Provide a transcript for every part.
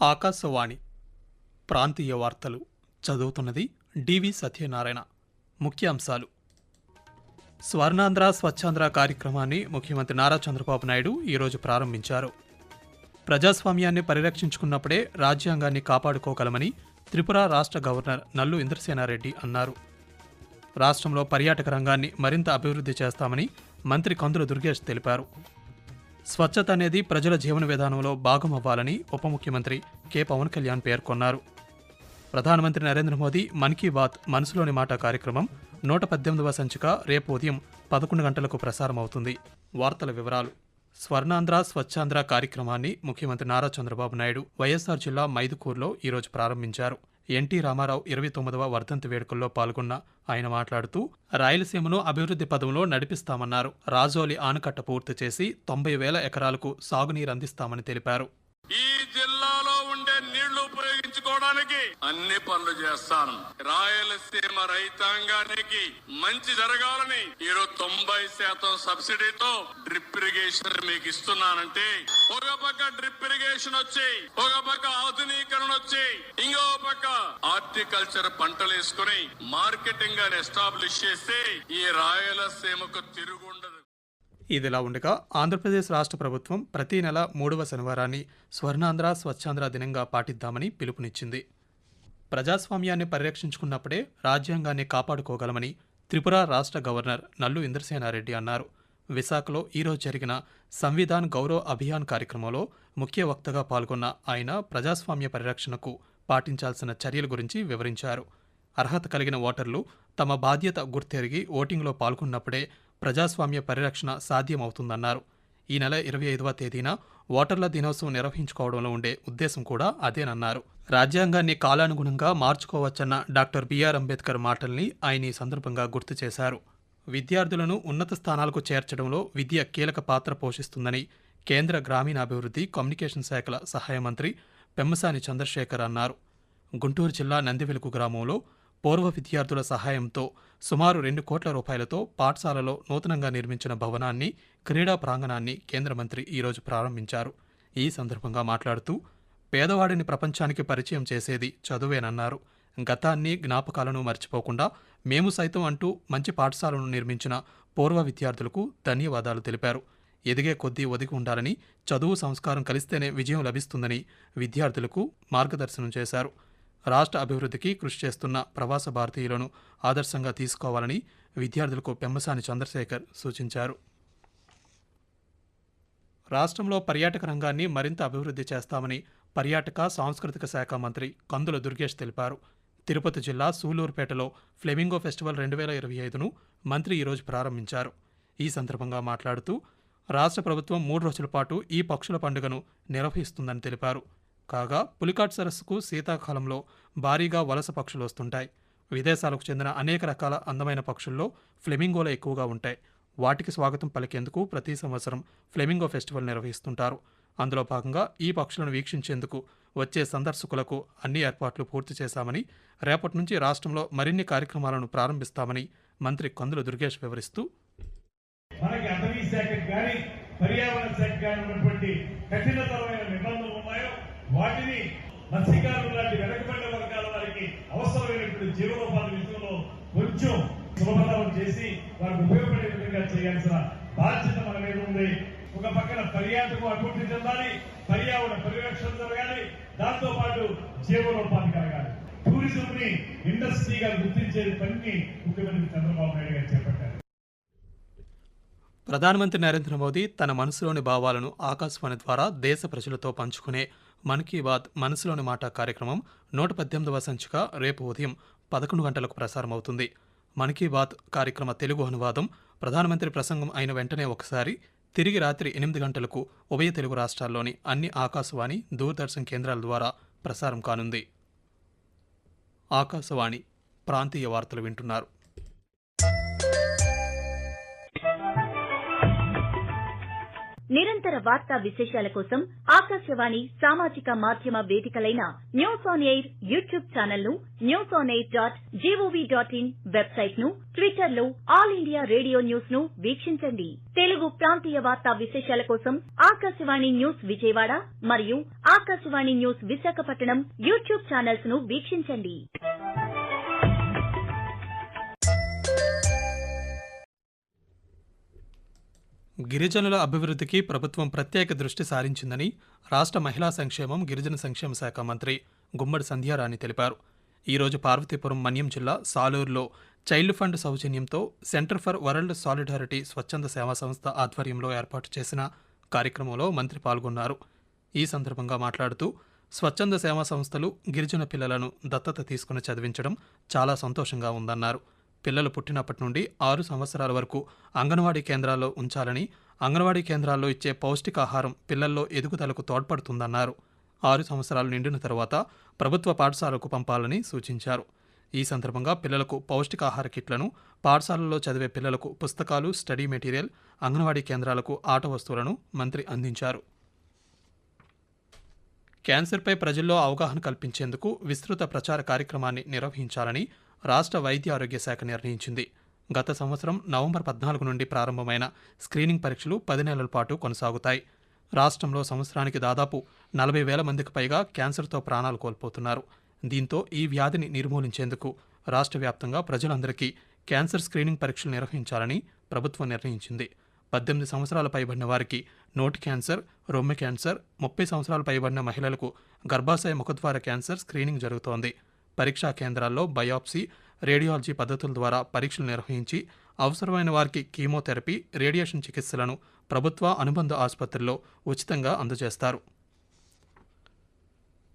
ఆకాశవాణి ప్రాంతీయ వార్తలు చదువుతున్నది డివి సత్యనారాయణ. ముఖ్యాంశాలు: స్వర్ణాంధ్ర స్వచ్ఛాంధ్ర కార్యక్రమాన్ని ముఖ్యమంత్రి నారా చంద్రబాబు నాయుడు ఈరోజు ప్రారంభించారు. ప్రజాస్వామ్యాన్ని పరిరక్షించుకున్నప్పుడే రాజ్యాంగాన్ని కాపాడుకోగలమని త్రిపుర రాష్ట్ర గవర్నర్ నల్లు ఇంద్రసేనారెడ్డి అన్నారు. రాష్ట్రంలో పర్యాటక రంగాన్ని మరింత అభివృద్ధి చేస్తామని మంత్రి కందుల దుర్గేష్ తెలిపారు. స్వచ్ఛత అనేది ప్రజల జీవన విధానంలో భాగం అవ్వాలని ఉప ముఖ్యమంత్రి కె పవన్ కళ్యాణ్ పేర్కొన్నారు. ప్రధానమంత్రి నరేంద్ర మోదీ మన్ కీ బాత్ మనసులోని మాట కార్యక్రమం 118వ సంచిక రేపు ఉదయం 11 గంటలకు ప్రసారమవుతుంది. వార్తల వివరాలు: స్వర్ణాంధ్ర స్వచ్ఛాంధ్ర కార్యక్రమాన్ని ముఖ్యమంత్రి నారా చంద్రబాబు నాయుడు వైఎస్ఆర్ జిల్లా మైదుకూరులో ఈరోజు ప్రారంభించారు. ఎన్టీ రామారావు 29వ వర్ధంతి వేడుకల్లో పాల్గొన్న ఆయన మాట్లాడుతూ, రాయలసీమను అభివృద్ధి పదంలో నడిపిస్తామన్నారు. రాజోలి ఆనకట్ట పూర్తి చేసి 90,000 ఎకరాలకు సాగునీరు అందిస్తామని తెలిపారు. ఈ జిల్లాలో ఉండే నీళ్లు ఉపయోగించుకోవడానికి అన్ని పనులు చేస్తాను. రాయలసీమ రైతాంగానికి మంచి జరగాలని ఈరోజు 90% సబ్సిడీతో డ్రిప్ ఇరిగేషన్ మీకు ఇస్తున్నానంటే, ఒక పక్క డ్రిప్ ఇరిగేషన్ వచ్చి, ఒక పక్క ఆధునీకరణ వచ్చి, ఇంకో పక్క హార్టికల్చర్ పంటలు వేసుకుని మార్కెటింగ్ అని ఎస్టాబ్లిష్ చేస్తే ఈ రాయలసీమకు తిరుగుండదు. ఇదిలా ఉండగా ఆంధ్రప్రదేశ్ రాష్ట్ర ప్రభుత్వం ప్రతి నెల 3వ శనివారాన్ని స్వర్ణాంధ్ర స్వచ్ఛాంధ్ర దినంగా పాటిద్దామని పిలుపునిచ్చింది. ప్రజాస్వామ్యాన్ని పరిరక్షించుకున్నప్పుడే రాజ్యాంగాన్ని కాపాడుకోగలమని త్రిపుర రాష్ట్ర గవర్నర్ నల్లు ఇంద్రసేనారెడ్డి అన్నారు. విశాఖలో ఈరోజు జరిగిన సంవిధాన్ గౌరవ్ అభియాన్ కార్యక్రమంలో ముఖ్య వక్తగా పాల్గొన్న ఆయన ప్రజాస్వామ్య పరిరక్షణకు పాటించాల్సిన చర్యల గురించి వివరించారు. అర్హత కలిగిన ఓటర్లు తమ బాధ్యత గుర్తెరిగి ఓటింగ్లో పాల్గొన్నప్పుడే ప్రజాస్వామ్య పరిరక్షణ సాధ్యమవుతుందన్నారు. ఈ నెల 25వ తేదీన ఓటర్ల దినోత్సవం నిర్వహించుకోవడంలో ఉండే ఉద్దేశం కూడా అదేనన్నారు. రాజ్యాంగాన్ని కాలానుగుణంగా మార్చుకోవచ్చన్న డాక్టర్ బిఆర్ అంబేద్కర్ మాటల్ని ఆయన ఈ సందర్భంగా గుర్తు చేశారు. విద్యార్థులను ఉన్నత స్థానాలకు చేర్చడంలో విద్య కీలక పాత్ర పోషిస్తుందని కేంద్ర గ్రామీణాభివృద్ధి కమ్యూనికేషన్ శాఖల సహాయ మంత్రి పెమ్మసాని చంద్రశేఖర్ అన్నారు. గుంటూరు జిల్లా నందివెలుగు గ్రామంలో పూర్వ విద్యార్థుల సహాయంతో సుమారు 2 కోట్ల రూపాయలతో పాఠశాలలో నూతనంగా నిర్మించిన భవనాన్ని, క్రీడా ప్రాంగణాన్ని కేంద్ర మంత్రి ఈరోజు ప్రారంభించారు. ఈ సందర్భంగా మాట్లాడుతూ, పేదవాడిని ప్రపంచానికి పరిచయం చేసేది చదువేనన్నారు. గతాన్ని, జ్ఞాపకాలను మర్చిపోకుండా మేము సైతం అంటూ మంచి పాఠశాలను నిర్మించిన పూర్వ విద్యార్థులకు ధన్యవాదాలు తెలిపారు. ఎదిగే కొద్దీ ఒదిగి ఉండాలని, చదువు సంస్కారం కలిస్తేనే విజయం లభిస్తుందని విద్యార్థులకు మార్గదర్శనం చేశారు. రాష్ట్ర అభివృద్ధికి కృషి చేస్తున్న ప్రవాస భారతీయులను ఆదర్శంగా తీసుకోవాలని విద్యార్థులకు పెమ్మసాని చంద్రశేఖర్ సూచించారు. రాష్ట్రంలో పర్యాటక రంగాన్ని మరింత అభివృద్ధి చేస్తామని పర్యాటక సాంస్కృతిక శాఖ మంత్రి కందుల దుర్గేష్ తెలిపారు. తిరుపతి జిల్లా సూలూరుపేటలో ఫ్లెమింగో ఫెస్టివల్ 2025ను మంత్రి ఈరోజు ప్రారంభించారు. ఈ సందర్భంగా మాట్లాడుతూ, రాష్ట్ర ప్రభుత్వం 3 రోజుల పాటు ఈ పక్షుల పండుగను నిర్వహిస్తుందని తెలిపారు. కాగా పులికాట్ సరస్సుకు శీతాకాలంలో భారీగా వలస పక్షులు వస్తుంటాయి. విదేశాలకు చెందిన అనేక రకాల అందమైన పక్షుల్లో ఫ్లెమింగోలు ఎక్కువగా ఉంటాయి. వాటికి స్వాగతం పలికేందుకు ప్రతి సంవత్సరం ఫ్లెమింగో ఫెస్టివల్ నిర్వహిస్తుంటారు. అందులో భాగంగా ఈ పక్షులను వీక్షించేందుకు వచ్చే సందర్శకులకు అన్ని ఏర్పాట్లు పూర్తి చేశామని, రేపటి నుంచి రాష్ట్రంలో మరిన్ని కార్యక్రమాలను ప్రారంభిస్తామని మంత్రి కందుల దుర్గేష్ వివరిస్తూ, మనకి అటవీ శాఖకు కానీ పర్యావరణ శాఖ కానీ ఉన్నటువంటి కఠినతరమైన నిబంధనలు ఉన్నాయో వాటిని మత్స్యకారులు లాంటి వెనకబడిన వర్గాల వారికి అవసరమైనటువంటి జీవనోపాధి విషయంలో కొంచెం సులభతరం చేసి వారికి ఉపయోగపడే విధంగా చేయాల్సిన బాధ్యత మన మీద ఉంది. ఒక పక్కన పర్యాటకం అభివృద్ధి చెందాలి, పర్యావరణ పరిరక్షణ జరగాలి, దాంతో పాటు జీవనోపాధి కలగాలి. టూరిజం ని ఇండస్ట్రీగా గుర్తించే పనిని ముఖ్యమంత్రి చంద్రబాబు నాయుడు గారు చేపట్టారు. ప్రధానమంత్రి నరేంద్ర మోదీ తన మనసులోని భావాలను ఆకాశవాణి ద్వారా దేశ ప్రజలతో పంచుకునే మన్ కీ బాత్ మనసులోని మాట కార్యక్రమం 118వ సంచిక రేపు ఉదయం 11 గంటలకు ప్రసారమవుతుంది. మన్ కీ బాత్ కార్యక్రమ తెలుగు అనువాదం ప్రధానమంత్రి ప్రసంగం అయిన వెంటనే ఒకసారి తిరిగి రాత్రి 8 గంటలకు ఉభయ తెలుగు రాష్ట్రాల్లోని అన్ని ఆకాశవాణి, దూరదర్శన్ కేంద్రాల ద్వారా ప్రసారం కానుంది. ఆకాశవాణి ప్రాంతీయ వార్తలు వింటున్నారు. నిరంతర వార్తా విశేషాల కోసం ఆకాశవాణి సామాజిక మాధ్యమ వేదికలైన news on air YouTube channel ను, newsonair.gov.in వెబ్సైట్ ను, ట్విట్టర్ లో ఆల్ ఇండియా రేడియో న్యూస్ ను వీక్షించండి. తెలుగు ప్రాంతీయ వార్తా విశేషాల కోసం ఆకాశవాణి న్యూస్ విజయవాడ మరియు Akashvani news Visakhapatnam YouTube channels ను వీక్షించండి. గిరిజనుల అభివృద్ధికి ప్రభుత్వం ప్రత్యేక దృష్టి సారించిందని రాష్ట్ర మహిళా సంక్షేమం, గిరిజన సంక్షేమ శాఖ మంత్రి గుమ్మడి సంధ్యారాణి తెలిపారు. ఈరోజు పార్వతీపురం మన్యం జిల్లా సాలూరులో చైల్డ్ ఫండ్ సౌజన్యంతో సెంటర్ ఫర్ వరల్డ్ సాలిడారిటీ స్వచ్ఛంద సేవా సంస్థ ఆధ్వర్యంలో ఏర్పాటు చేసిన కార్యక్రమంలో మంత్రి పాల్గొన్నారు. ఈ సందర్భంగా మాట్లాడుతూ స్వచ్ఛంద సేవా సంస్థలు గిరిజన పిల్లలను దత్తత తీసుకుని చదివించడం చాలా సంతోషంగా ఉందన్నారు. పిల్లలు పుట్టినప్పటి నుండి 6 సంవత్సరాల వరకు అంగన్వాడీ కేంద్రాల్లో ఉంచాలని, అంగన్వాడీ కేంద్రాల్లో ఇచ్చే పౌష్టికాహారం పిల్లల్లో ఎదుగుదలకు తోడ్పడుతుందన్నారు. 6 సంవత్సరాలు నిండిన తర్వాత ప్రభుత్వ పాఠశాలకు పంపాలని సూచించారు. ఈ సందర్భంగా పిల్లలకు పౌష్టికాహార కిట్లను, పాఠశాలల్లో చదివే పిల్లలకు పుస్తకాలు, స్టడీ మెటీరియల్, అంగన్వాడీ కేంద్రాలకు ఆట వస్తువులను మంత్రి అందించారు. క్యాన్సర్పై ప్రజల్లో అవగాహన కల్పించేందుకు విస్తృత ప్రచార కార్యక్రమాన్ని నిర్వహించాలని రాష్ట్ర వైద్య ఆరోగ్య శాఖ నిర్ణయించింది. గత సంవత్సరం నవంబర్ 14 నుండి ప్రారంభమైన స్క్రీనింగ్ పరీక్షలు 10 నెలల పాటు కొనసాగుతాయి. రాష్ట్రంలో సంవత్సరానికి దాదాపు 40,000 మందికి పైగా క్యాన్సర్తో ప్రాణాలు కోల్పోతున్నారు. దీంతో ఈ వ్యాధిని నిర్మూలించేందుకు రాష్ట్ర వ్యాప్తంగా ప్రజలందరికీ క్యాన్సర్ స్క్రీనింగ్ పరీక్షలు నిర్వహించాలని ప్రభుత్వం నిర్ణయించింది. 18 సంవత్సరాల పైబడిన వారికి నోటి క్యాన్సర్, రొమ్మె క్యాన్సర్, 30 సంవత్సరాల పైబడిన మహిళలకు గర్భాశయ ముఖద్వార క్యాన్సర్ స్క్రీనింగ్ జరుగుతోంది. పరీక్షా కేంద్రాల్లో బయాప్సీ, రేడియాలజీ పద్ధతుల ద్వారా పరీక్షలు నిర్వహించి అవసరమైన వారికి కీమోథెరపీ, రేడియేషన్ చికిత్సలను ప్రభుత్వ అనుబంధ ఆసుపత్రుల్లో ఉచితంగా అందజేస్తారు.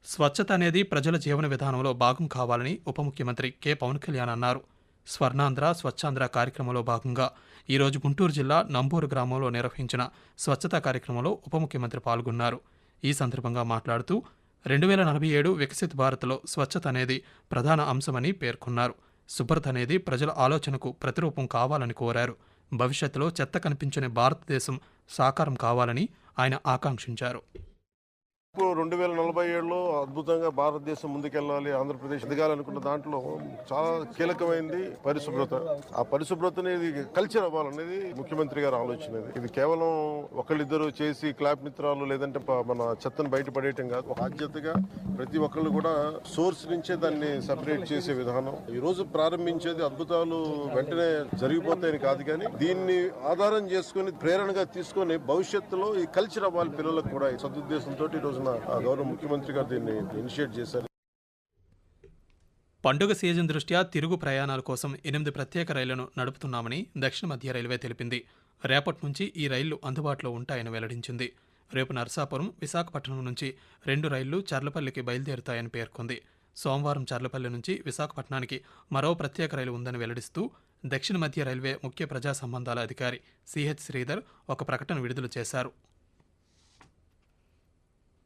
స్వచ్ఛత అనేది ప్రజల జీవన విధానంలో భాగం కావాలని ఉప ముఖ్యమంత్రి కె. పవన్ కళ్యాణ్ అన్నారు. స్వర్ణాంధ్ర స్వచ్ఛాంధ్ర కార్యక్రమంలో భాగంగా ఈరోజు గుంటూరు జిల్లా నంబూరు గ్రామంలో నిర్వహించిన స్వచ్ఛతా కార్యక్రమంలో ఉప ముఖ్యమంత్రి పాల్గొన్నారు. ఈ సందర్భంగా మాట్లాడుతూ 2047 వికసిత్ భారత్లో స్వచ్ఛత అనేది ప్రధాన అంశమని పేర్కొన్నారు. శుభ్రత అనేది ప్రజల ఆలోచనకు ప్రతిరూపం కావాలని కోరారు. భవిష్యత్తులో చెత్త కనిపించని భారతదేశం సాకారం కావాలని ఆయన ఆకాంక్షించారు. 2047లో అద్భుతంగా భారతదేశం ముందుకెళ్లాలి, ఆంధ్రప్రదేశ్ ఎదగాలనుకున్న దాంట్లో చాలా కీలకమైంది పరిశుభ్రత. ఆ పరిశుభ్రతని కల్చర్ అవ్వాలనేది ముఖ్యమంత్రి గారి ఆలోచన. ఇది కేవలం ఒకళ్ళిద్దరు చేసి క్లాప్ మిత్రాలు లేదంటే మన చెత్తను బయటపడేయటం కాదు. బాధ్యతగా ప్రతి ఒక్కళ్ళు కూడా సోర్స్ నుంచే దాన్ని సెపరేట్ చేసే విధానం. ఈ రోజు ప్రారంభించేది అద్భుతాలు వెంటనే జరిగిపోతాయని కాదు, కానీ దీన్ని ఆధారం చేసుకుని ప్రేరణగా తీసుకొని భవిష్యత్తులో ఈ కల్చర్ అవ్వాలి పిల్లలకు కూడా. ఈ సదుద్దేశంతో ఈ రోజున గౌరవ ముఖ్యమంత్రి గారు దీన్ని ఇనిషియేట్ చేశారు. పండుగ సీజన్ దృష్ట్యా తిరుగు ప్రయాణాల కోసం 8 ప్రత్యేక రైళ్లను నడుపుతున్నామని దక్షిణ మధ్య రైల్వే తెలిపింది. రేపటి నుంచి ఈ రైళ్లు అందుబాటులో ఉంటాయని వెల్లడించింది. రేపు నర్సాపురం, విశాఖపట్నం నుంచి 2 రైళ్లు చర్లపల్లికి బయలుదేరుతాయని పేర్కొంది. సోమవారం చర్లపల్లి నుంచి విశాఖపట్నానికి మరో ప్రత్యేక రైలు ఉందని వెల్లడిస్తూ దక్షిణ మధ్య రైల్వే ముఖ్య ప్రజా సంబంధాల అధికారి సిహెచ్ శ్రీధర్ ఒక ప్రకటన విడుదల చేశారు.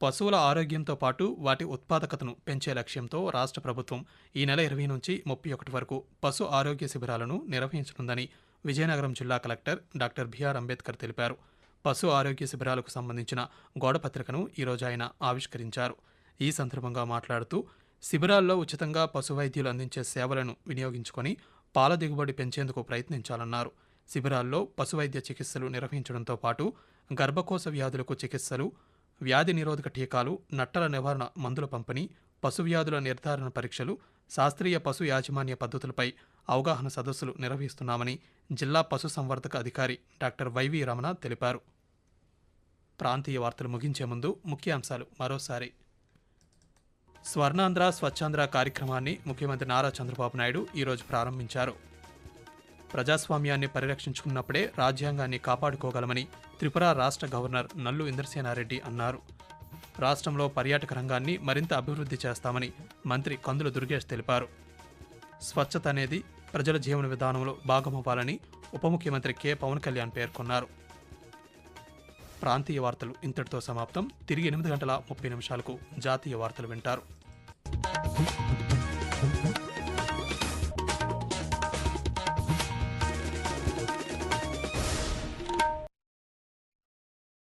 పశువుల ఆరోగ్యంతో పాటు వాటి ఉత్పాదకతను పెంచే లక్ష్యంతో రాష్ట్ర ప్రభుత్వం ఈ నెల 20 నుంచి 31 వరకు పశు ఆరోగ్య శిబిరాలను నిర్వహించనుందని విజయనగరం జిల్లా కలెక్టర్ డాక్టర్ బిఆర్ అంబేద్కర్ తెలిపారు. పశు ఆరోగ్య శిబిరాలకు సంబంధించిన గోడపత్రికను ఈరోజు ఆయన ఆవిష్కరించారు. ఈ సందర్భంగా మాట్లాడుతూ శిబిరాల్లో ఉచితంగా పశు వైద్యులు అందించే సేవలను వినియోగించుకొని పాల దిగుబడి పెంచేందుకు ప్రయత్నించాలన్నారు. శిబిరాల్లో పశు వైద్య చికిత్సలు నిర్వహించడంతో పాటు గర్భకోశ వ్యాధులకు చికిత్సలు, వ్యాధి నిరోధక టీకాలు, నట్టల నివారణ మందుల పంపిణీ, పశు వ్యాధుల నిర్ధారణ పరీక్షలు, శాస్త్రీయ పశు యాజమాన్య పద్ధతులపై అవగాహన సదస్సులు నిర్వహిస్తున్నామని జిల్లా పశు సంవర్ధక అధికారి డాక్టర్ వైవి రమణ తెలిపారు. ప్రాంతీయ వార్తలు ముగించే ముందు ముఖ్యాంశాలు మరోసారి. స్వర్ణాంధ్ర స్వచ్ఛాంధ్ర కార్యక్రమాన్ని ముఖ్యమంత్రి నారా చంద్రబాబు నాయుడు ఈరోజు ప్రారంభించారు. ప్రజాస్వామ్యాన్ని పరిరక్షించుకున్నప్పుడే రాజ్యాంగాన్ని కాపాడుకోగలమని త్రిపుర రాష్ట్ర గవర్నర్ నల్లు ఇంద్రసేనారెడ్డి అన్నారు. రాష్ట్రంలో పర్యాటక రంగాన్ని మరింత అభివృద్ధి చేస్తామని మంత్రి కందుల దుర్గేష్ తెలిపారు. స్వచ్ఛత అనేది ప్రజల జీవన విధానంలో భాగమవ్వాలని ఉప ముఖ్యమంత్రి కె. పవన్ కళ్యాణ్ పేర్కొన్నారు. ప్రాంతీయ వార్తలు ఇంతటితో సమాప్తం. తిరిగి 8 గంటల 30 నిమిషాలకు జాతీయ వార్తలు వింటారు.